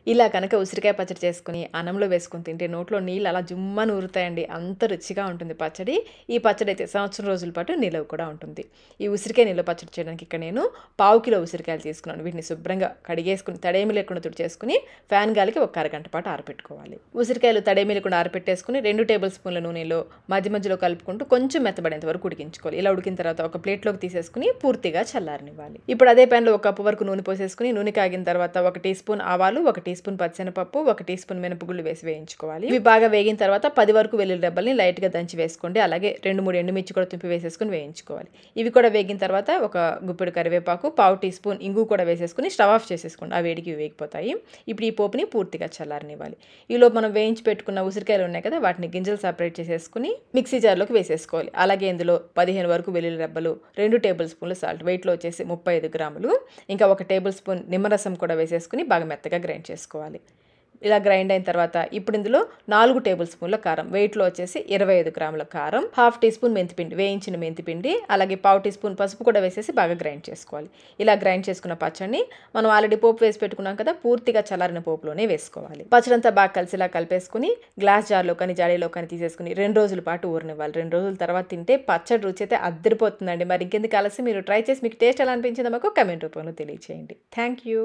ఇలా కనుక ఉసిరికాయ పచ్చడి చేసుకొని అన్నంలో వేసుకొని తింటే నోట్లో నీళ్ళు అలా జుమ్మని ఊరుతాయండి. అంత రుచిగా ఉంటుంది పచ్చడి. ఈ పచ్చడి అయితే సంవత్సరం రోజుల పాటు నిలవ కూడా ఉంటుంది. ఈ ఉసిరికాయ నిల్వ పచ్చడి చేయడానికి ఇక్కడ నేను పావు కిలో ఉసిరికాయలు తీసుకున్నాను. వీటిని శుభ్రంగా కడిగేసుకుని తడేమి లేకుండా తుడిచేసుకుని ఫ్యాన్ గాలికి ఒక అరగంట పాటు ఆరపెట్టుకోవాలి. ఉసిరికాయలు తడేమి లేకుండా ఆరపెట్టేసుకుని 2 టేబుల్ స్పూన్ల నూనెలో మధ్య మధ్యలో కలుపుకుంటూ కొంచెం మెత్తబడేంత వరకు ఉడికించుకోవాలి. ఇలా ఉడికిన తర్వాత ఒక ప్లేట్లోకి తీసేసుకుని పూర్తిగా చల్లారనివ్వాలి. ఇప్పుడు అదే ప్యాన్లో 1 కప్పు వరకు నూనె పోసేసుకుని నూనె కాగిన తర్వాత 1 టీ స్పూన్ ఆవాలు, 1 టీ స్పూన్ పచ్చెనపప్పు, 1 టీ స్పూన్ మినపగుళ్ళు వేసి వేయించుకోవాలి. ఇవి బాగా వేగిన తర్వాత 10 వరకు వెల్లుల్లి రెబ్బల్ని లైట్గా దంచి వేసుకోండి. అలాగే 2-3 ఎండుమిర్చి కూడా తుంపి వేసేసుకుని వేయించుకోవాలి. ఇవి కూడా వేగిన తర్వాత ఒక గుప్పెడు కరివేపాకు, పావు టీ స్పూన్ ఇంగు కూడా వేసేసుకుని స్టవ్ ఆఫ్ చేసేసుకోండి. ఆ వేడికి వేగిపోతాయి. ఇప్పుడు ఈ పోపుని పూర్తిగా చల్లారనివ్వాలి. ఈలోపు మనం వేయించి పెట్టుకున్న ఉసిరికాయలు ఉన్నాయి కదా, వాటిని గింజలు సపరేట్ చేసేసుకుని మిక్సీ జార్లోకి వేసేసుకోవాలి. అలాగే ఇందులో 15 వరకు వెల్లుల్లి రెబ్బలు, 2 టేబుల్ స్పూన్ల సాల్ట్, వెయిట్లో వచ్చేసి 35 గ్రాములు, ఇంకా 1 టేబుల్ స్పూన్ నిమ్మరసం కూడా వేసేసుకుని బాగా మెత్తగా గ్రైండ్ చేసుకోవాలి. ఇలా గ్రైండ్ అయిన తర్వాత ఇప్పుడు ఇందులో 4 టేబుల్ స్పూన్ల కారం, వెయిట్లో వచ్చేసి 25 గ్రాముల కారం, హాఫ్ టీ స్పూన్ మెంతిపిండి, వేయించిన మెంతిపిండి, అలాగే పావు టీ స్పూన్ పసుపు కూడా వేసేసి బాగా గ్రైండ్ చేసుకోవాలి. ఇలా గ్రైండ్ చేసుకున్న పచ్చడిని మనం ఆల్రెడీ పోపు వేసి పెట్టుకున్నాం కదా, పూర్తిగా చల్లారిన పోపులోనే వేసుకోవాలి. పచ్చడి అంతా బాగా కలిసిలా కలిపేసుకుని గ్లాస్ జార్లో కానీ జాడీలో కానీ తీసేసుకుని 2 రోజుల పాటు ఊరనివ్వాలి. 2 రోజుల తర్వాత తింటే పచ్చడి రుచి అయితే అద్దరిపోతుందండి. మరి ఇంకెందుకు ఆలస్యం, మీరు ట్రై చేసి మీకు టేస్ట్ ఎలా అనిపించిందో మాకు కమెంట్ రూపంలో తెలియచేయండి. Thank you.